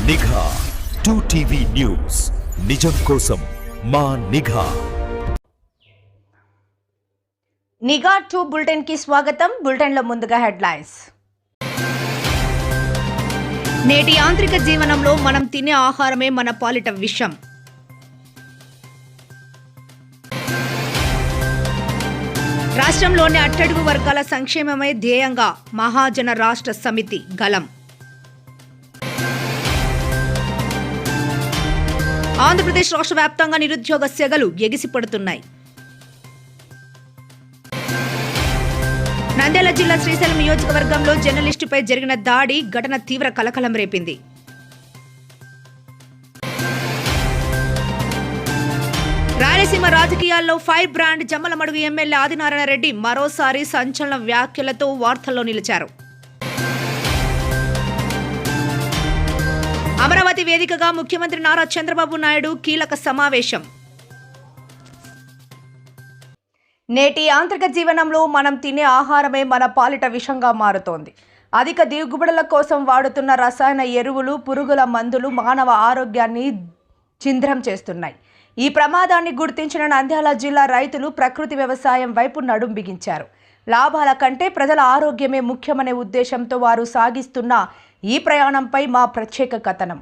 నిఘా 2TV news, నిజం కోసం మా నిఘా. నిఘా 2 బులెటిన్ కి స్వాగతం. బులెటిన్ లో ముందుగా హెడ్లైన్స్. నేటి యాంత్రిక జీవనంలో మనం తినే ఆహారమే మన పాలిట విషం. రాష్ట్రంలోని అట్టడుగు వర్గాల సంక్షేమమే ధ్యేయంగా మహాజన రాష్ట్ర సమితి గలం. ఆంధ్రప్రదేశ్ రాష్ట్ర వ్యాప్తంగా నిరుద్యోగ సెగలు ఎగిసిపడుతున్నాయి. నంద్యాల జిల్లా శ్రీశైలం నియోజకవర్గంలో జర్నలిస్టుపై జరిగిన దాడి ఘటన తీవ్ర కలకలం రేపింది. రాయలసీమ రాజకీయాల్లో fire brand Jammalamadugu MLA Adinarayana Reddy మరోసారి సంచలన వ్యాఖ్యలతో వార్తల్లో నిలిచారు. అమరావతి వేదికగా ముఖ్యమంత్రి నారా చంద్రబాబు నాయుడు కీలక సమావేశం. నేటి యాంత్రిక జీవనంలో మనం తినే ఆహారమే మన పాలిట విషంగా మారుతోంది. అధిక దిగుబడుల కోసం వాడుతున్న రసాయన ఎరువులు, పురుగుల మందులు మానవ ఆరోగ్యాన్ని ఛిద్రం చేస్తున్నాయి. ఈ ప్రమాదాన్ని గుర్తించిన నంద్యాల జిల్లా రైతులు ప్రకృతి వ్యవసాయం వైపు నడుం బిగించారు. లాభాల కంటే ప్రజల ఆరోగ్యమే ముఖ్యమనే ఉద్దేశంతో వారు సాగిస్తున్న ఈ ప్రయాణంపై మా ప్రత్యేక కథనం.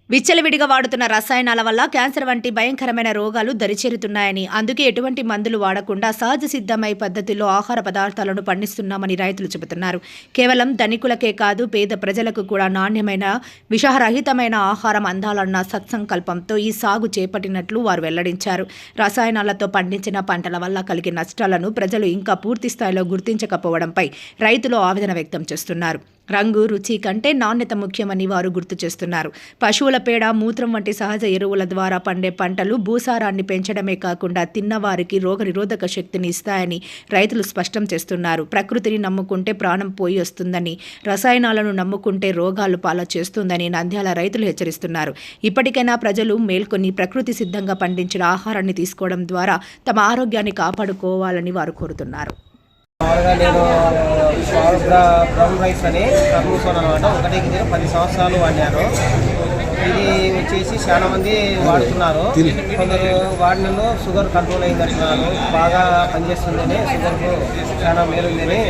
విచ్చలవిడిగా వాడుతున్న రసాయనాల వల్ల క్యాన్సర్ వంటి భయంకరమైన రోగాలు దరిచేరుతున్నాయని, అందుకే ఎటువంటి మందులు వాడకుండా సహజ సిద్ధమై పద్ధతిలో ఆహార పదార్థాలను పండిస్తున్నామని రైతులు చెబుతున్నారు. కేవలం ధనికులకే కాదు, పేద ప్రజలకు కూడా నాణ్యమైన విషరహితమైన ఆహారం అందాలన్న సత్సంకల్పంతో ఈ సాగు చేపట్టినట్లు వారు వెల్లడించారు. రసాయనాలతో పండించిన పంటల వల్ల కలిగే నష్టాలను ప్రజలు ఇంకా పూర్తి స్థాయిలో గుర్తించకపోవడంపై రైతులు ఆవేదన వ్యక్తం చేస్తున్నారు. రంగు, రుచి కంటే నాణ్యత ముఖ్యమని వారు గుర్తు చేస్తున్నారు. పశువుల పేడ, మూత్రం వంటి సహజ ఎరువుల ద్వారా పండే పంటలు భూసారాన్ని పెంచడమే కాకుండా తిన్నవారికి రోగనిరోధక శక్తిని ఇస్తాయని రైతులు స్పష్టం చేస్తున్నారు. ప్రకృతిని నమ్ముకుంటే ప్రాణం పోయి వస్తుందని, రసాయనాలను నమ్ముకుంటే రోగాలు పాల చేస్తుందని నంద్యాల రైతులు హెచ్చరిస్తున్నారు. ఇప్పటికైనా ప్రజలు మేల్కొని ప్రకృతి సిద్ధంగా పండించిన ఆహారాన్ని తీసుకోవడం ద్వారా తమ ఆరోగ్యాన్ని కాపాడుకోవాలని వారు కోరుతున్నారు. నేను బ్రౌన్ రైస్ అని కర్నూలు అనమాట. ఒకటి 10 సంవత్సరాలు వాడినాను. ఇది వచ్చేసి చాలా మంది వాడుతున్నారు. కొందరు వాడినలో షుగర్ కంట్రోల్ అయిందంటున్నారు, బాగా పనిచేస్తుందని, షుగర్కు చాలా మేలుందని.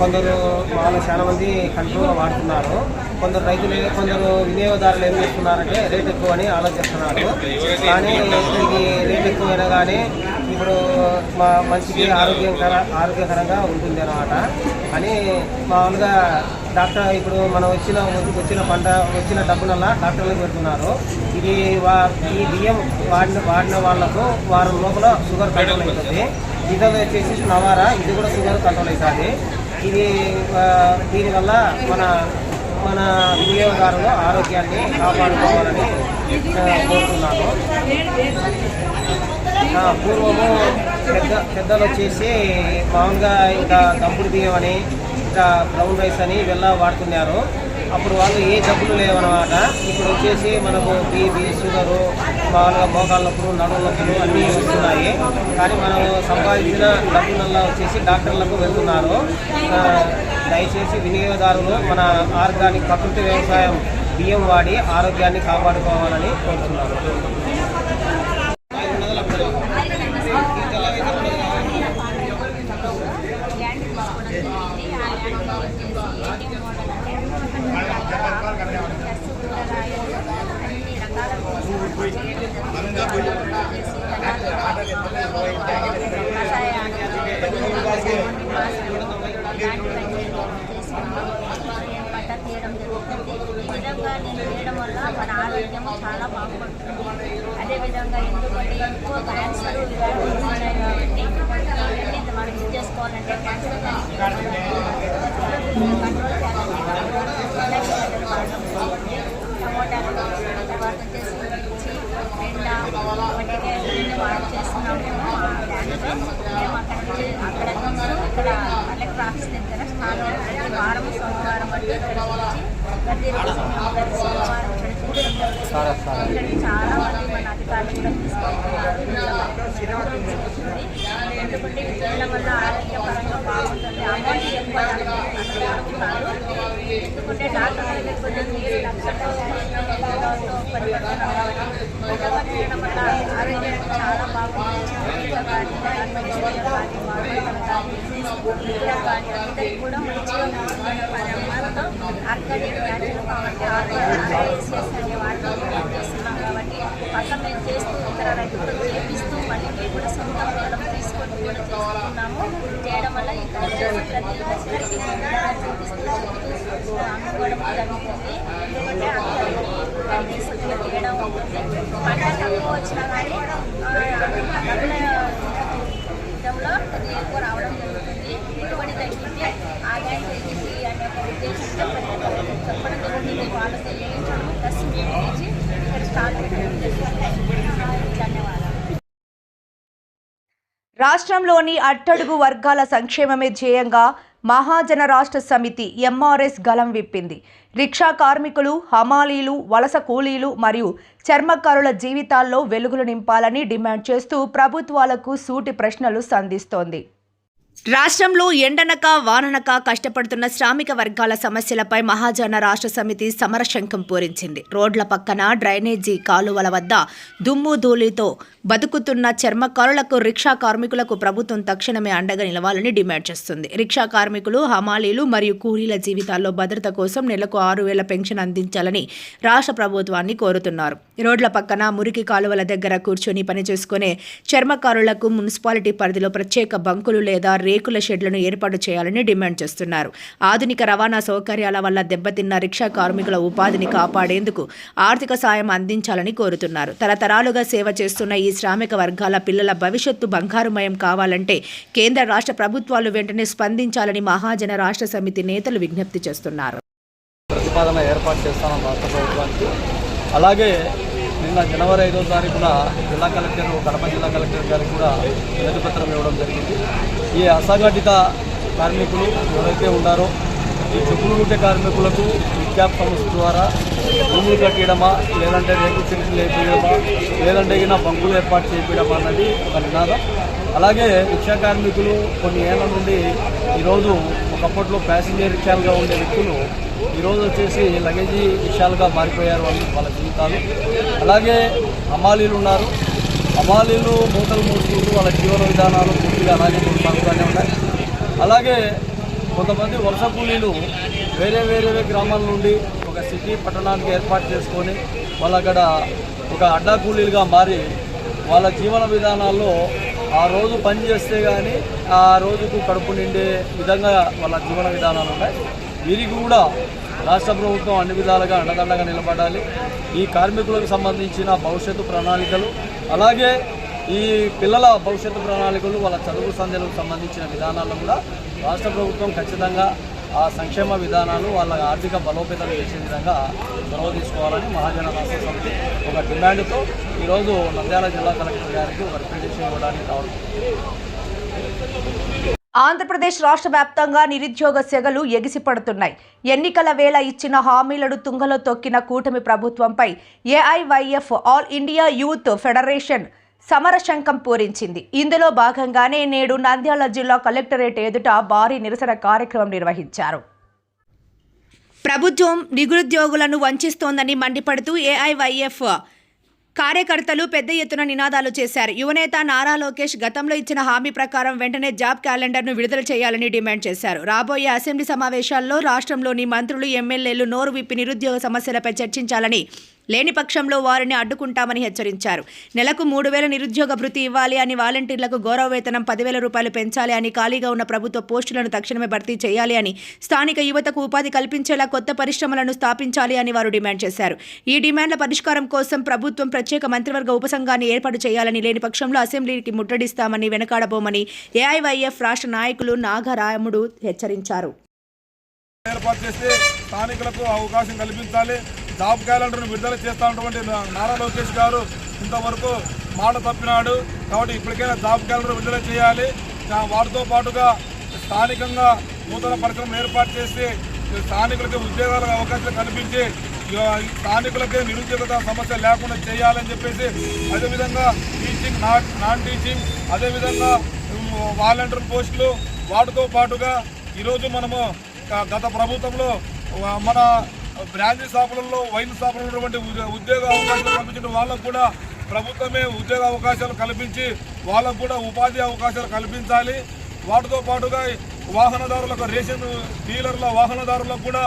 కొందరు వాళ్ళు చాలా మంది కంట్రోల్ వాడుతున్నారు. కొందరు రైతులు, కొందరు వినియోగదారులు ఏం చేస్తున్నారంటే రేట్ ఎక్కువ అని ఆలోచిస్తున్నారు. కానీ ఇది రేట్ ఎక్కువైనా కానీ ఇప్పుడు మా మనిషికి ఆరోగ్యకరంగా ఉంటుంది అన్నమాట అని మామూలుగా డాక్టర్ ఇప్పుడు మనం వచ్చిన డబ్బునల్లా డాక్టర్లకు పెడుతున్నారు. ఇది ఈ బియ్యం వాడిన వాళ్ళకు వారం లోపల షుగర్ కంట్రోల్ అవుతుంది. ఇది వచ్చేసి నవారా, ఇది కూడా షుగర్ కంట్రోల్ అవుతుంది. ఇది దీనివల్ల మన వినియోగదారుల ఆరోగ్యాన్ని కాపాడుకోవాలని కోరుతున్నాను. పూర్వము పెద్దలు వచ్చేసి మామూలుగా ఇంకా దంపుడు బియ్యం అని, ఇంకా బ్రౌన్ రైస్ అని ఇవెల్లా వాడుతున్నారు. అప్పుడు వాళ్ళు ఏ జబ్బులు లేవన్నమాట. ఇప్పుడు వచ్చేసి మనకు బీపీ, షుగరు, మామూలుగా మోకాళ్ళ నొప్పులు, నడుము నొప్పులు అన్నీ వస్తున్నాయి. కానీ మనం సంపాదించిన డబ్బులల్లా వచ్చేసి డాక్టర్లకు వెళ్తున్నారు. దయచేసి వినియోగదారులు మన ఆర్గానిక్ ప్రకృతి వ్యవసాయం బియ్యం వాడి ఆరోగ్యాన్ని కాపాడుకోవాలని కోరుతున్నారు. నేను చేయడం వల్ల మన ఆరోగ్యం చాలా బాగుపడుతుంది. అదేవిధంగా ఎందుకంటే ఎక్కువ క్యాన్సర్ ఉన్నాయి కాబట్టి మనం యూజ్ చేసుకోవాలంటే క్యాన్సర్ కంట్రోల్ చేయాలంటే టమోటాలు, తర్వాత వచ్చేసి ఎండ వంటికాయలు వాడు చేస్తున్నాము. మేము అక్కడ ఇక్కడ కలెక్టర్ ఆఫీస్ దగ్గర స్నానం ప్రతి వారం సోమవారం వరకు ప్రతి రోజు సోమవారం ఇక్కడికి చాలా మంది మన అధికారులు కూడా తీసుకుంటున్నారు. ఎందుకంటే ఇది చేయడం వల్ల ఆరోగ్యపరంగా బాగుంటుంది. అమౌంట్ ఎక్కువ అనుకుంటున్నారు. ఎందుకంటే డాక్టర్ కొంచెం 7 లక్షలు పడిపడుతున్నాం కాబట్టి యోగా చేయడం వల్ల ఆరోగ్యానికి చాలా బాగుంటుంది. చిన్నపిల్లలు కానీ మానవులు కానీ విద్య కానీ అందరికీ కూడా మంచిగా ఉంటుందనే పరిమాణంతో ఆర్గానిక్ న్యాచురల్ కాబట్టి ఆర్ఎస్ఎస్ అనే వాటిని మేము చేస్తున్నాం కాబట్టి అట్లా మేము చేస్తూ ఇతర రైతులకు చేపిస్తూ మళ్ళీ మేము కూడా సొంత పొలం తీసుకొని కూడా చేసుకుంటున్నాము. చేయడం వల్ల ఇక్కడ చేసే ప్రతి ఒక్కరికి చూపిస్తూ అమ్ముకోవడం జరుగుతుంది. ఎందుకంటే అందరికీ సొంత తేడా ఉంటుంది. పంట తక్కువ వచ్చినా కానీ విధంలో కొద్దిగా ఎక్కువ రావడం జరుగుతుంది. పెట్టుబడి తగ్గింది, ఆదాయం తగ్గింది అనే ఒక ఉద్దేశంతో చెప్పడం జరుగుతుంది. వాళ్ళు తెలియజేయడం ప్లస్ మేము ఇచ్చి ఇక్కడ స్టార్ట్ చేయడం జరుగుతుంది. ధన్యవాదాలు. రాష్ట్రంలోని అట్టడుగు వర్గాల సంక్షేమమే ధ్యేయంగా మహాజన రాష్ట్ర సమితి ఎంఆర్ఎస్ గలం విప్పింది. రిక్షా కార్మికులు, హమాలీలు, వలస కూలీలు మరియు చర్మకారుల జీవితాల్లో వెలుగులు నింపాలని డిమాండ్ చేస్తూ ప్రభుత్వాలకు సూటి ప్రశ్నలు సంధిస్తోంది. రాష్ట్రంలో ఎండనక వాననక కష్టపడుతున్న శ్రామిక వర్గాల సమస్యలపై మహాజన రాష్ట్ర సమితి సమరశంఖం పూరించింది. రోడ్ల పక్కన డ్రైనేజీ కాలువల వద్ద దుమ్ము ధూళితో బతుకుతున్న చర్మకారులకు, రిక్షా కార్మికులకు ప్రభుత్వం తక్షణమే అండగా నిలవాలని డిమాండ్ చేస్తుంది. రిక్షా కార్మికులు, హమాలీలు మరియు కూలీల జీవితాల్లో భద్రత కోసం నెలకు 6,000 పెన్షన్ అందించాలని రాష్ట్ర ప్రభుత్వాన్ని కోరుతున్నారు. రోడ్ల పక్కన మురికి కాలువల దగ్గర కూర్చొని పనిచేసుకునే చర్మకారులకు మున్సిపాలిటీ పరిధిలో ప్రత్యేక బంకులు లేదా రేకుల షెడ్లను ఏర్పాటు చేయాలని డిమాండ్ చేస్తున్నారు. ఆధునిక రవాణా సౌకర్యాల వల్ల దెబ్బతిన్న రిక్షా కార్మికుల ఉపాధిని కాపాడేందుకు ఆర్థిక సాయం అందించాలని కోరుతున్నారు. తరతరాలుగా సేవ చేస్తున్న ఈ శ్రామిక వర్గాల పిల్లల భవిష్యత్తు బంగారుమయం కావాలంటే కేంద్ర రాష్ట్ర ప్రభుత్వాలు వెంటనే స్పందించాలని మహాజన రాష్ట్ర సమితి నేతలు విజ్ఞప్తి చేస్తున్నారు. ప్రతిపాదన ఏర్పాటు చేస్తామని రాష్ట్ర ప్రభుత్వానికి. అలాగే నిన్న జనవరి 5వ తారీఖున కడప జిల్లా కలెక్టర్ గారికి కూడా వినతిపత్రం ఇవ్వడం జరిగింది. ఈ అసంఘటిత కార్మికులు ఎవరైతే ఉన్నారో ఈ చెప్పులు కుట్టే కార్మికులకు విద్యాప్ సంస్థ ద్వారా భూములు కట్టడమా, లేదంటే రేపు చెట్లు వేపించడమా, లేదంటే బంకులు ఏర్పాటు చేయడమా అన్నది ఒక నినాదం. అలాగే రిక్షా కార్మికులు కొన్ని ఏళ్ల నుండి ఈరోజు ఒకప్పట్లో ప్యాసింజర్ రిక్షాలుగా ఉండే వ్యక్తులు ఈరోజు వచ్చేసి లగేజీ రిక్షాలుగా మారిపోయారు వాళ్ళ జీవితాలు. అలాగే హమాలీలు ఉన్నారు. హమాలీలు మూటలు మోసుకుంటూ వాళ్ళ జీవన విధానాలు పూర్తిగా అలాగే కొనసాగుతూనే ఉన్నాయి. అలాగే కొంతమంది వలస కూలీలు వేరే వేరే గ్రామాల నుండి ఒక సిటీ పట్టణానికి ఏర్పాటు చేసుకొని వాళ్ళు అక్కడ ఒక అడ్డా కూలీలుగా మారి వాళ్ళ జీవన విధానాల్లో ఆ రోజు పని చేస్తే కానీ ఆ రోజుకు కడుపు నిండే విధంగా వాళ్ళ జీవన విధానాలు ఉన్నాయి. వీరికి కూడా రాష్ట్ర ప్రభుత్వం అన్ని విధాలుగా అండదండగా నిలబడాలి. ఈ కార్మికులకు సంబంధించిన భవిష్యత్తు ప్రణాళికలు, అలాగే ఈ పిల్లల భవిష్యత్తు ప్రణాళికలు, వాళ్ళ చదువు సంధ్యలకు సంబంధించిన విధానాలను కూడా రాష్ట్ర ప్రభుత్వం ఖచ్చితంగా ఆ సంక్షేమ విధానాలు వాళ్ళ ఆర్థిక బలోపేతం చేసే విధంగా చొరవ తీసుకోవాలని మహాజన రాష్ట్ర సమితి ఒక డిమాండ్తో ఈరోజు నంద్యాల జిల్లా కలెక్టర్ గారికి ఒక రిప్రజెంటేషన్ ఇవ్వడానికి రావడం. ఆంధ్రప్రదేశ్ రాష్ట్ర వ్యాప్తంగా నిరుద్యోగ సెగలు ఎగిసిపడుతున్నాయి. ఎన్నికల వేళ ఇచ్చిన హామీలను తుంగలో తొక్కిన కూటమి ప్రభుత్వంపై AIYF all India youth federation సమరశంఖం పూరించింది. ఇందులో భాగంగానే నేడు నంద్యాల జిల్లా కలెక్టరేట్ ఎదుట భారీ నిరసన కార్యక్రమం నిర్వహించారు. ప్రభుత్వం నిరుద్యోగులను వంచిస్తోందని మండిపడుతూ ఏఐవైఎఫ్ కార్యకర్తలు పెద్ద ఎత్తున నినాదాలు చేశారు. యువనేత నారా లోకేష్ గతంలో ఇచ్చిన హామీ ప్రకారం వెంటనే జాబ్ క్యాలెండర్ను విడుదల చేయాలని డిమాండ్ చేశారు. రాబోయే అసెంబ్లీ సమావేశాల్లో రాష్ట్రంలోని మంత్రులు, ఎమ్మెల్యేలు నోరు విప్పి నిరుద్యోగ సమస్యలపై చర్చించాలని, లేని పక్షంలో వారిని అడ్డుకుంటామని హెచ్చరించారు. నెలకు 3,000 నిరుద్యోగ భృతి ఇవ్వాలి అని, వాలంటీర్లకు గౌరవ వేతనం 10,000 రూపాయలు పెంచాలి అని, ఖాళీగా ఉన్న ప్రభుత్వ పోస్టులను తక్షణమే భర్తీ చేయాలి అని, స్థానిక యువతకు ఉపాధి కల్పించేలా కొత్త పరిశ్రమలను స్థాపించాలి అని వారు డిమాండ్ చేశారు. ఈ డిమాండ్ల పరిష్కారం కోసం ప్రభుత్వం ప్రత్యేక మంత్రివర్గ ఉపసంఘాన్ని ఏర్పాటు చేయాలని, లేని పక్షంలో అసెంబ్లీకి ముట్టడిస్తామని, వెనకాడబోమని ఏఐవైఎఫ్ రాష్ట్ర నాయకులు నాగరాముడు హెచ్చరించారు. ఏర్పాటు చేస్తే స్థానికులకు అవకాశం కల్పించాలి. జాబ్ క్యాలెండర్ను విడుదల చేస్తున్నటువంటి నారా లోకేష్ గారు ఇంతవరకు మాట తప్పినాడు. కాబట్టి ఇప్పటికైనా జాబ్ క్యాలెండర్ విడుదల చేయాలి. వాటితో పాటుగా స్థానికంగా నూతన పరిశ్రమలు ఏర్పాటు చేసి స్థానికులకి ఉద్యోగాలకు అవకాశం కల్పించి స్థానికులకే నిరుద్యోగత సమస్య లేకుండా చేయాలని చెప్పేసి, అదేవిధంగా టీచింగ్, నాన్ టీచింగ్, అదేవిధంగా వాలంటీర్ పోస్టులు, వాటితో పాటుగా ఈరోజు మనము గత ప్రభుత్వంలో మన బ్రాంచీ షాపులలో వైన్ షాపులలో ఉన్నటువంటి ఉద్యోగ అవకాశాలు కల్పించిన వాళ్ళకు కూడా ప్రభుత్వమే ఉద్యోగ అవకాశాలు కల్పించి వాళ్ళకు కూడా ఉపాధి అవకాశాలు కల్పించాలి. వాటితో పాటుగా వాహనదారులకు రేషన్ డీలర్ల వాహనదారులకు కూడా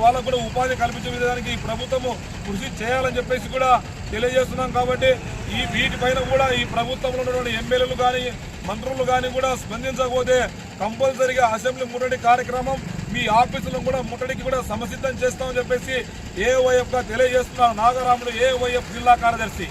వాళ్ళకు కూడా ఉపాధి కల్పించే విధానికి ప్రభుత్వము కృషి చేయాలని చెప్పేసి కూడా తెలియజేస్తున్నాం. కాబట్టి వీటిపైన కూడా ఈ ప్రభుత్వంలో ఉన్నటువంటి ఎమ్మెల్యేలు కానీ మంత్రులు కానీ కూడా స్పందించకపోతే కంపల్సరీగా అసెంబ్లీ ముట్టడి కార్యక్రమం మీ ఆఫీసులను కూడా ముట్టడికి కూడా సమసిద్ధం చేస్తామని చెప్పేసి ఏఓఎఫ్గా తెలియజేస్తున్నారు. నాగరాముడు ఏఓఎఫ్ జిల్లా కార్యదర్శి.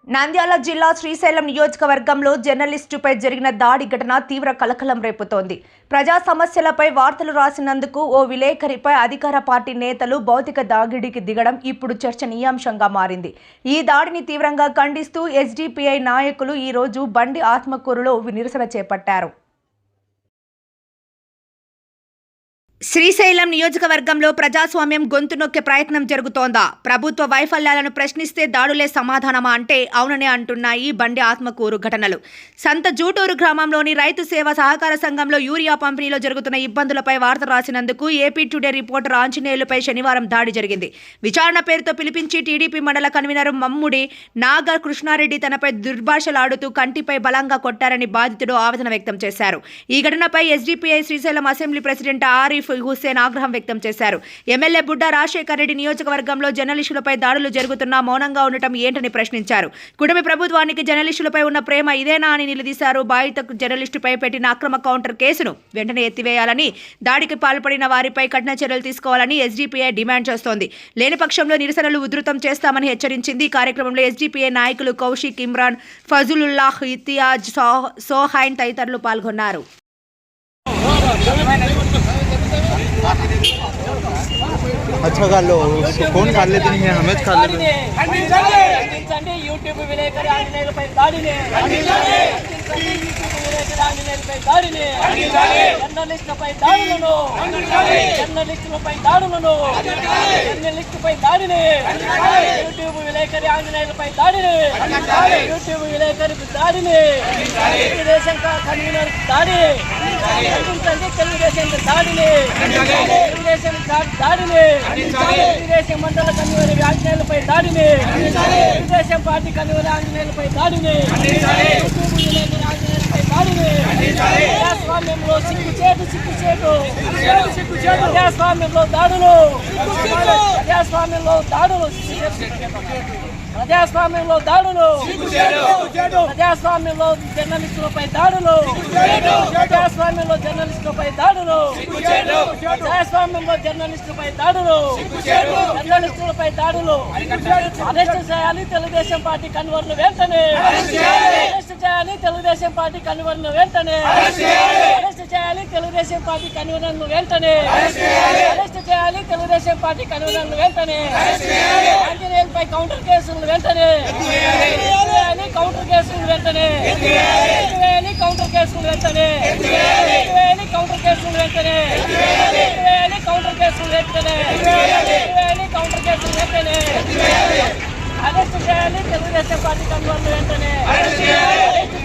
నంద్యాల జిల్లా శ్రీశైలం నియోజకవర్గంలో జర్నలిస్టుపై జరిగిన దాడి ఘటన తీవ్ర కలకలం రేపుతోంది. ప్రజా సమస్యలపై వార్తలు రాసినందుకు ఓ విలేకరిపై అధికార పార్టీ నేతలు భౌతిక దాడికి దిగడం ఇప్పుడు చర్చనీయాంశంగా మారింది. ఈ దాడిని తీవ్రంగా ఖండిస్తూ ఎస్డిపిఐ నాయకులు ఈ రోజు బండి ఆత్మకూరులో నిరసన చేపట్టారు. శ్రీశైలం నియోజకవర్గంలో ప్రజాస్వామ్యం గొంతు నొక్కే ప్రయత్నం జరుగుతోందా? ప్రభుత్వ వైఫల్యాలను ప్రశ్నిస్తే దాడులే సమాధానమా అంటే అవుననే అంటున్నాయి బండి ఆత్మకూరు ఘటనలు. సంత జూటూరు గ్రామంలోని రైతు సేవ సహకార సంఘంలో యూరియా పంపిణీలో జరుగుతున్న ఇబ్బందులపై వార్త రాసినందుకు ఏపీ టుడే రిపోర్టర్ ఆంజనేయులపై శనివారం దాడి జరిగింది. విచారణ పేరుతో పిలిపించి టీడీపీ మండల కన్వీనర్ మమ్ముడి నాగ కృష్ణారెడ్డి తనపై దుర్భాషలాడుతూ కంటిపై బలంగా కొట్టారని బాధితుడు ఆవేదన వ్యక్తం చేశారు. ఈ ఘటనపై SDPI Srisailam assembly president Arif Hussain ఆగ్రహం వ్యక్తం చేశారు. ఎమ్మెల్యే బుడ్డా రాజశేఖర్ రెడ్డి నియోజకవర్గంలో జర్నలిస్టులపై దాడులు జరుగుతున్నా మౌనంగా ఉండటం ఏంటని ప్రశ్నించారు. కుటుంబ ప్రభుత్వానికి జర్నలిస్టులపై ఉన్న ప్రేమ ఇదేనా అని నిలదీశారు. బాధిత జర్నలిస్టుపై పెట్టిన అక్రమ కౌంటర్ కేసును వెంటనే ఎత్తివేయాలని, దాడికి పాల్పడిన వారిపై కఠిన చర్యలు తీసుకోవాలని ఎస్డిపిఐ డిమాండ్ చేస్తోంది. లేని పక్షంలో నిరసనలు ఉధృతం చేస్తామని హెచ్చరించింది. ఈ కార్యక్రమంలో ఎస్డిపిఐ నాయకులు కౌశిక్, ఇమ్రాన్, ఫజులుల్లాహ్, ఇతియాజ్, సోహైన్ తదితరులు పాల్గొన్నారు. अच्छा कर लो, उसको कौन कर लेते नहीं है, हमें कर लेते हैं। యూట్యూబ్ విలేకరి ఆంజనేయులపై దాడిని జర్నలిస్టులపై దాడులను యూట్యూబ్ విలేకరి ఆంజనేయులపై దాడిని యూట్యూబ్ విలేకరి దాడిని తెలుగుదేశం కన్వీనర్ దాడి తెలుగుదేశం దాడిని తెలుగుదేశం మండల కన్వీనర్ ఆంజనేయులపై దాడిని తెలుగుదేశం పార్టీ కన్వీనర్ ఆంజనేయులపై దాడిని ఆంజనేయులపై దాడిని ప్రజాస్వామ్యంలో సిగ్గుచేటు ప్రజాస్వామ్యంలో దాడులు ప్రజాస్వామ్యంలో జర్నలిస్టులపై దాడులు ప్రజాస్వామ్యంలో జర్నలిస్టులపై దాడులు అరెస్ట్ చేయాలి తెలుగుదేశం పార్టీ కన్వీనర్లు వెంటనే అరెస్ట్ చేయాలి తెలుగుదేశం పార్టీ కన్వీనర్లు వెంటనే అరెస్ట్ చేయాలి తెలుగుదేశం పార్టీ కన్వీనర్లు వెంటనే అరెస్ట్ చేయాలి తెలుగుదేశం పార్టీ కన్వీనర్లు వెంటనే ఆంజనేయులపై కౌంటర్ కేసులు వెంటనే కౌంటర్ కేసులు వెంటనే కౌంటర్ కేసులు వెంటనే కౌంటర్ కేసులు వెంటనే కౌంటర్ కేసులు వెంటనే కౌంటర్ కేసులు వెంటనే అరెస్ట్ చేయాలి తెలుగుదేశం పార్టీ కన్వీనర్లు వెంటనే అరెస్ట్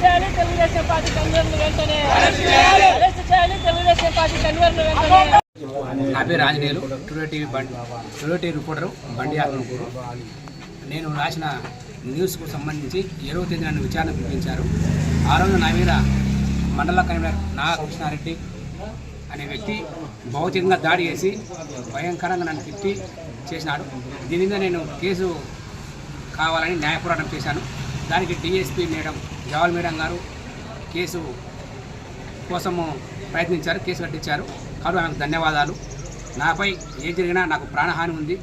చేయాలి తెలుగుదేశం పార్టీ కన్వీనర్లు వెంటనే అరెస్ట్ చేయాలి తెలుగుదేశం పార్టీ కన్వీనర్లు వెంటనే. నా పేరు ఆంజనేయులు, టుడే టీవీ రిపోర్టరు బండి ఆత్మకూరు. నేను రాసిన న్యూస్కు సంబంధించి 20వ తేదీ నన్ను విచారణ పిలిపించారు. ఆ రోజు నా మీద మండల కన్వీనర్ నాగ కృష్ణారెడ్డి అనే వ్యక్తి భౌతికంగా దాడి చేసి భయంకరంగా నన్ను తిట్టి చేసినాడు. దీని మీద నేను కేసు కావాలని న్యాయ పోరాటం చేశాను. దానికి డిఎస్పీ మేడం జవాల్ మేడం గారు కేసు కోసము ప్రయత్నించారు, కేసు కట్టించారు. కాబట్టి ఆమెకు ధన్యవాదాలు. నాపై ఏం జరిగినా నాకు ప్రాణహాని ఉంది.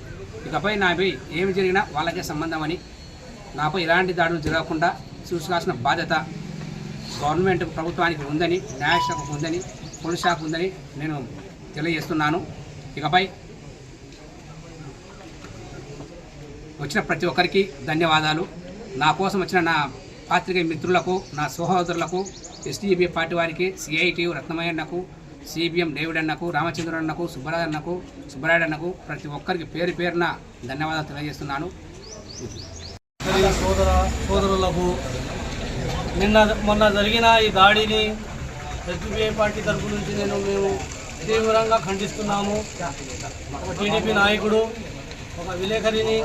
ఇకపై నాపై ఏమి జరిగినా వాళ్ళకే సంబంధం అని, నాపై ఎలాంటి దాడులు జరగకుండా చూసుకోవాల్సిన బాధ్యత గవర్నమెంట్ ప్రభుత్వానికి ఉందని, న్యాయశాఖకు ఉందని, పోలీస్ శాఖకు ఉందని నేను తెలియజేస్తున్నాను. ఇకపై వచ్చిన ప్రతి ఒక్కరికి ధన్యవాదాలు. నా కోసం వచ్చిన నా పాత్రికేయ మిత్రులకు, నా సహోదరులకు, ఎస్టీబీ పార్టీ వారికి, సిఐటియు రత్నమయ్యన్నకు, సిబిఎం డేవిడ్ అన్నకు, రామచంద్రన్నకు, సుబ్బరాయుడు అన్నకు ప్రతి ఒక్కరికి పేరు పేరున ధన్యవాదాలు తెలియజేస్తున్నాను. సోదరులకు మొన్న జరిగిన ఈ దాడిని ఎస్డిపిఐ పార్టీ తరఫు నుంచి మేము తీవ్రంగా ఖండిస్తున్నాము. ఒక టీడీపీ నాయకుడు ఒక విలేకరిని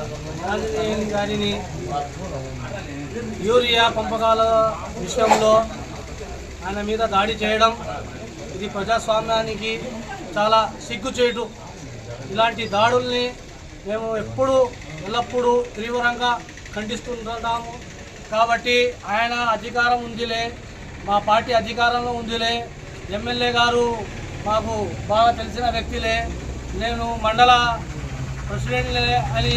రాజకీయ గారిని యూరియా పంపకాల విషయంలో ఆయన మీద దాడి చేయడం ఇది ప్రజాస్వామ్యానికి చాలా సిగ్గుచేటు. ఇలాంటి దాడుల్ని మేము ఎల్లప్పుడూ తీవ్రంగా ఖండిస్తుంటాము. కాబట్టి ఆయన అధికారం ఉందిలే, మా పార్టీ అధికారంలో ఉందిలే, ఎమ్మెల్యే గారు మాకు బాగా తెలిసిన వ్యక్తిలే, నేను మండల ప్రెసిడెంట్లే అని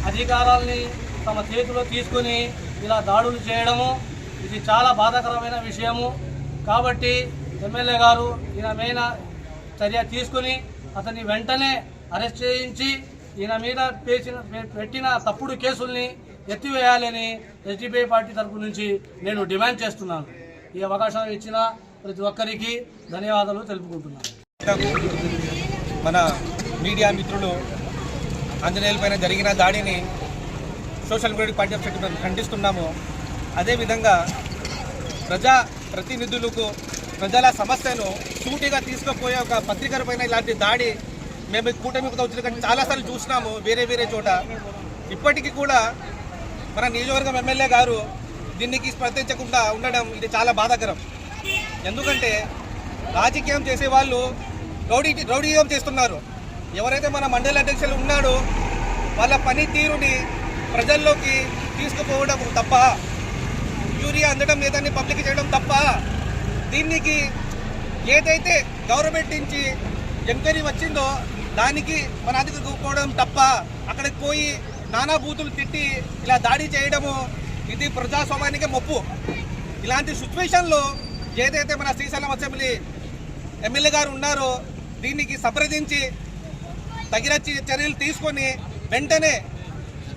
అధికారాల్ని తమ చేతిలో తీసుకుని ఇలా దాడులు చేయడము ఇది చాలా బాధాకరమైన విషయము. కాబట్టి ఎమ్మెల్యే గారు ఈయన మీద చర్య తీసుకుని అతన్ని వెంటనే అరెస్ట్ చేయించి ఈయన మీద పెట్టిన తప్పుడు కేసుల్ని ఎత్తివేయాలని ఎస్డిపిఐ పార్టీ తరఫు నుంచి నేను డిమాండ్ చేస్తున్నాను. ఈ అవకాశం ఇచ్చిన ప్రతి ఒక్కరికి ధన్యవాదాలు తెలుపుకుంటున్నాను. మన మీడియా మిత్రులు ఆంజనేయుల పైన జరిగిన దాడిని social media party of state ఖండిస్తున్నాము. అదేవిధంగా ప్రతినిధులకు ప్రజల సమస్యను సూటిగా తీసుకుపోయే ఒక పత్రికల పైన ఇలాంటి దాడి మేము కూటమితో వచ్చిన కానీ చాలాసార్లు చూసినాము వేరే చోట. ఇప్పటికీ కూడా మన నియోజకవర్గం ఎమ్మెల్యే గారు దీనికి స్పందించకుండా ఉండడం ఇది చాలా బాధాకరం. ఎందుకంటే రాజకీయం చేసేవాళ్ళు రౌడీయం చేస్తున్నారు. ఎవరైతే మన మండల అధ్యక్షులు ఉన్నాడో వాళ్ళ పనితీరుని ప్రజల్లోకి తీసుకుపోవడం తప్ప, యూరియా అందడం లేదని పబ్లిక్ చేయడం తప్ప, దీనికి ఏదైతే గవర్నమెంట్ నుంచి ఎంక్వైరీ వచ్చిందో దానికి మన అధికారం తప్ప అక్కడికి పోయి నానా బూతులు తిట్టి ఇలా దాడి చేయడము ఇది ప్రజాస్వామ్యానికి మొప్పు. ఇలాంటి సిచ్యువేషన్లో ఏదైతే మన శ్రీశైలం అసెంబ్లీ ఎమ్మెల్యే గారు ఉన్నారో దీనికి సంప్రదించి తగిన చర్యలు తీసుకొని వెంటనే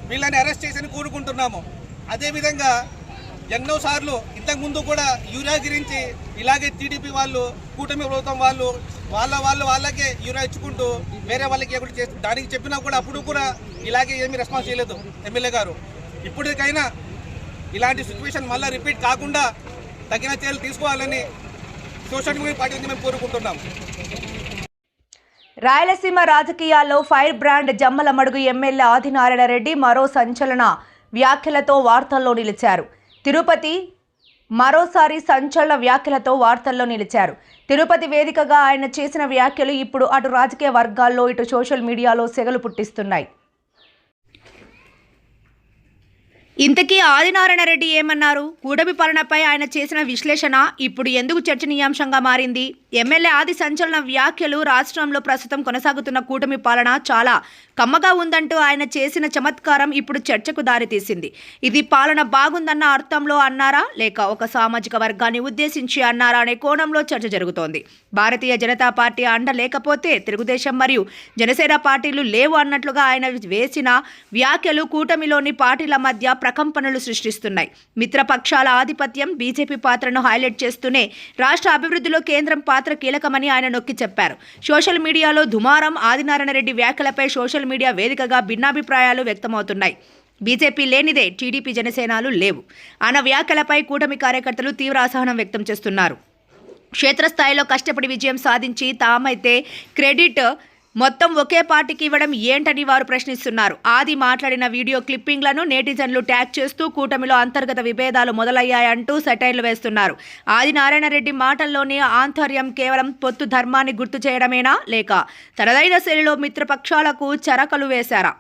వీళ్ళని అరెస్ట్ చేసి కోరుకుంటున్నాము. అదేవిధంగా ఎన్నోసార్లు ఇంతకుముందు కూడా యూరియా గురించి ఇలాగే టీడీపీ వాళ్ళు, కూటమి ప్రభుత్వం వాళ్ళు వాళ్ళకే యూరియా ఇచ్చుకుంటూ వేరే వాళ్ళకి ఎక్కడ చేస్తూ దానికి చెప్పినా కూడా అప్పుడు కూడా ఇలాగే ఏమీ రెస్పాన్స్ చేయలేదు ఎమ్మెల్యే గారు. ఇప్పటికైనా ఇలాంటి సిచ్యువేషన్ మళ్ళీ రిపీట్ కాకుండా తగిన చర్యలు తీసుకోవాలని సోషల్ మీడియా పార్టీ నుంచి మేము కోరుకుంటున్నాం. రాయలసీమ రాజకీయాల్లో ఫైర్ బ్రాండ్ జమ్మల మడుగు ఎమ్మెల్యే ఆదినారాయణ రెడ్డి మరో సంచలన వ్యాఖ్యలతో వార్తల్లో నిలిచారు. తిరుపతి మరోసారి సంచలన వ్యాఖ్యలతో వార్తల్లో నిలిచారు. తిరుపతి వేదికగా ఆయన చేసిన వ్యాఖ్యలు ఇప్పుడు అటు రాజకీయ వర్గాల్లో ఇటు సోషల్ మీడియాలో సెగలు పుట్టిస్తున్నాయి. ఇంతకీ ఆదినారాయణ రెడ్డి ఏమన్నారు? కూటమి పాలనపై ఆయన చేసిన విశ్లేషణ ఇప్పుడు ఎందుకు చర్చనీయాంశంగా మారింది? ఎమ్మెల్యే ఆది సంచలన వ్యాఖ్యలు రాష్ట్రంలో ప్రస్తుతం కొనసాగుతున్న కూటమి పాలన చాలా కమ్మగా ఉందంటూ ఆయన చేసిన చమత్కారం ఇప్పుడు చర్చకు దారితీసింది. ఇది పాలన బాగుందన్న అర్థంలో అన్నారా, లేక ఒక సామాజిక వర్గాన్ని ఉద్దేశించి అన్నారా అనే కోణంలో చర్చ జరుగుతోంది. భారతీయ జనతా పార్టీ అండ లేకపోతే తెలుగుదేశం మరియు జనసేన పార్టీలు లేవు అన్నట్లుగా ఆయన వేసిన వ్యాఖ్యలు కూటమిలోని పార్టీల మధ్య ప్రకంపనలు సృష్టిస్తున్నాయి. మిత్రపక్షాల ఆధిపత్యం, బీజేపీ పాత్రను హైలైట్ చేస్తూనే రాష్ట్ర అభివృద్ధిలో కేంద్రం పాత్ర కీలకమని ఆయన నొక్కి చెప్పారు. సోషల్ మీడియాలో దుమారం. ఆదినారాయణ రెడ్డి వ్యాఖ్యలపై సోషల్ మీడియా వేదికగా భిన్నాభిప్రాయాలు వ్యక్తమవుతున్నాయి. బీజేపీ లేనిదే టీడీపీ జనసేనలు లేవు అన్న వ్యాఖ్యలపై కూటమి కార్యకర్తలు తీవ్ర అసహనం వ్యక్తం చేస్తున్నారు. క్షేత్రస్థాయిలో కష్టపడి విజయం సాధించి తామైతే క్రెడిట్ మొత్తం ఒకే పార్టీకి ఇవ్వడం ఏంటని వారు ప్రశ్నిస్తున్నారు. ఆది మాట్లాడిన వీడియో క్లిప్పింగ్లను నెటిజన్లు ట్యాగ్ చేస్తూ కూటమిలో అంతర్గత విభేదాలు మొదలయ్యాయంటూ సెటైర్లు వేస్తున్నారు. ఆదినారాయణ రెడ్డి మాటల్లోని ఆంతర్యం కేవలం పొత్తు ధర్మాన్ని గుర్తు చేయడమేనా, లేక తనదైన శైలిలో మిత్రపక్షాలకు చరకలు వేశారా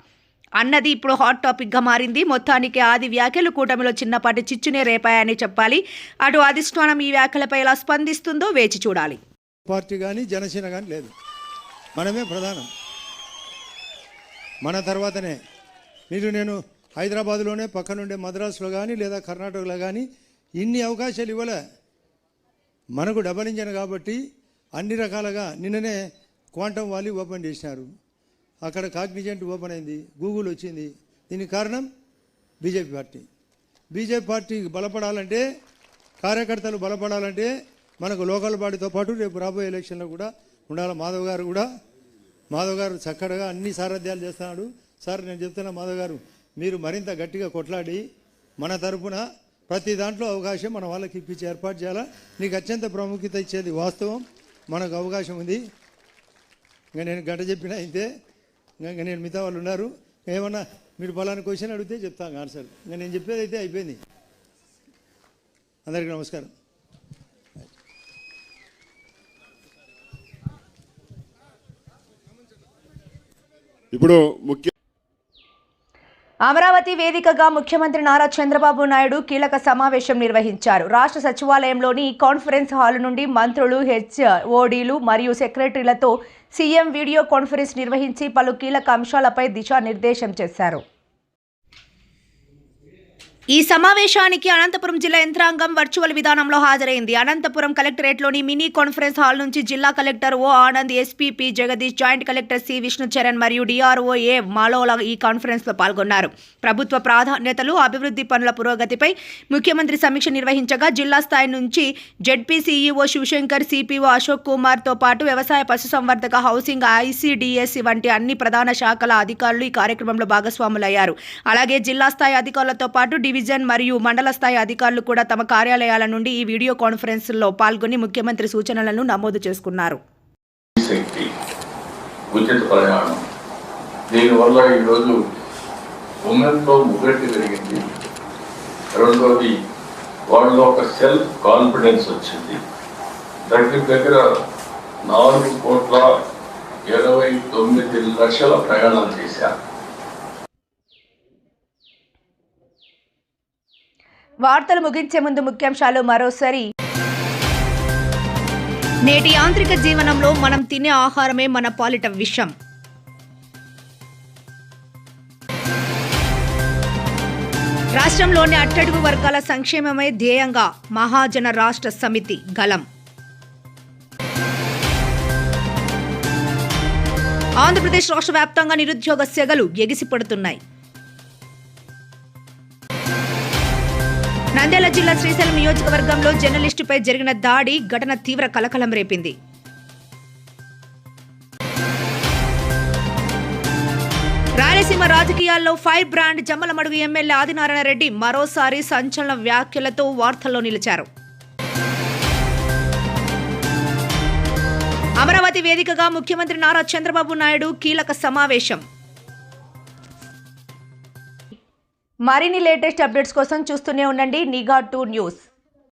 అన్నది ఇప్పుడు హాట్ టాపిక్గా మారింది. మొత్తానికి ఆది వ్యాఖ్యలు కూటమిలో చిన్నపాటి చిచ్చునే రేపాయని చెప్పాలి. అటు అధిష్టానం ఈ వ్యాఖ్యలపై ఎలా స్పందిస్తుందో వేచి చూడాలి. పార్టీ కానీ జనసేన కానీ లేదు, మనమే ప్రధానం. మన తర్వాతనే నేను హైదరాబాద్లోనే పక్కనుండే మద్రాసులో కానీ లేదా కర్ణాటకలో కానీ ఇన్ని అవకాశాలు ఇవ్వలే. మనకు డబల్ ఇంజన్ కాబట్టి అన్ని రకాలుగా నిన్ననే క్వాంటమ్ వాలీ ఓపెన్ చేసినారు, అక్కడ కాగ్నిజెంట్ ఓపెన్ అయింది, గూగుల్ వచ్చింది. దీనికి కారణం బీజేపీ పార్టీ బలపడాలంటే, కార్యకర్తలు బలపడాలంటే మనకు లోకల్ బాడీతో పాటు రేపు రాబోయే ఎలక్షన్లో కూడా ఉండాలి. మాధవ్ గారు చక్కగా అన్ని సారథ్యాలు చేస్తున్నాడు. సార్ నేను చెప్తున్నా, మాధవ్ గారు మీరు మరింత గట్టిగా కొట్లాడి మన తరఫున ప్రతి దాంట్లో అవకాశం మన వాళ్ళకి ఇప్పించి ఏర్పాటు చేయాలా. నీకు అత్యంత ప్రాముఖ్యత ఇచ్చేది వాస్తవం, మనకు అవకాశం ఉంది. ఇంకా నేను గంట చెప్పినా అయితే ఇంకా నేను మిగతా వాళ్ళు ఉన్నారు. ఏమన్నా మీరు పలానా క్వశ్చన్ అడిగితే చెప్తాను ఆన్సర్. ఇంకా నేను చెప్పేది అయితే అయిపోయింది. అందరికీ నమస్కారం. ఇప్పుడు ముఖ్య అమరావతి వేదికగా ముఖ్యమంత్రి నారా చంద్రబాబు నాయుడు కీలక సమావేశం నిర్వహించారు. రాష్ట్ర సచివాలయంలోని కాన్ఫరెన్స్ హాల్ నుండి మంత్రులు, హెచ్ఓడీలు మరియు సెక్రటరీలతో సీఎం వీడియో కాన్ఫరెన్స్ నిర్వహించి పలు కీలక అంశాలపై దిశానిర్దేశం చేశారు. ఈ సమావేశానికి అనంతపురం జిల్లా యంత్రాంగం వర్చువల్ విధానంలో హాజరైంది. అనంతపురం కలెక్టరేట్లోని మినీ కాన్ఫరెన్స్ హాల్ నుంచి జిల్లా collector O Anand, SP P Jagadish, joint collector C Vishnucharan మరియు డిఆర్ఓ ఏ మాలోల ఈ కాన్ఫరెన్స్లో పాల్గొన్నారు. ప్రభుత్వ ప్రాధాన్యతలు, అభివృద్ధి పనుల పురోగతిపై ముఖ్యమంత్రి సమీక్ష నిర్వహించగా జిల్లా స్థాయి నుంచి ZP CEO Shivashankar, CPO Ashok కుమార్తో పాటు వ్యవసాయ, పశుసంవర్ధక, హౌసింగ్, ఐసీడీఎస్ వంటి అన్ని ప్రధాన శాఖల అధికారులు ఈ కార్యక్రమంలో భాగస్వాములయ్యారు. అలాగే జిల్లా స్థాయి అధికారులతో పాటు డివిజన్ మరియు మండల స్థాయి అధికారులు కూడా తమ కార్యాలయాల నుండి ఈ వీడియో కాన్ఫరెన్స్లో పాల్గొని ముఖ్యమంత్రి సూచనలను నమోదు చేసుకున్నారు. ఉచిత ప్రయాణం దీనివల్ల ఈరోజు ఉమెన్లో మొబిలిటీ పెరిగింది. రెండోది వాళ్ళలో ఒక సెల్ఫ్ కాన్ఫిడెన్స్ వచ్చింది. దగ్గర 4,29,00,000 ప్రయాణాలు చేశారు. వార్తలు ముగించే ముందు ముఖ్యాంశాలు మరోసారి. నేటి యాంత్రిక జీవనంలో మనం తినే ఆహారమే మన పాలిట విషం. రాష్ట్రంలోని అట్టడుగు వర్గాల సంక్షేమమే ధ్యేయంగా మహాజన రాష్ట్ర సమితి గలం. ఆంధ్రప్రదేశ్ రాష్ట్ర వ్యాప్తంగా నిరుద్యోగ సెగలు ఎగిసిపడుతున్నాయి. నంద్యాల జిల్లా శ్రీశైలం నియోజకవర్గంలో జర్నలిస్టుపై జరిగిన దాడి ఘటన తీవ్ర కలకలం రేపింది. రాయలసీమ రాజకీయాల్లో fire brand Jammalamadugu MLA Adinarayana Reddy మరోసారి సంచలన వ్యాఖ్యలతో వార్తల్లో నిలిచారు. అమరావతి వేదికగా ముఖ్యమంత్రి నారా చంద్రబాబు నాయుడు కీలక సమావేశం. మరిన్ని లేటెస్ట్ అప్డేట్స్ కోసం చూస్తూనే ఉండండి నిఘా 2 న్యూస్.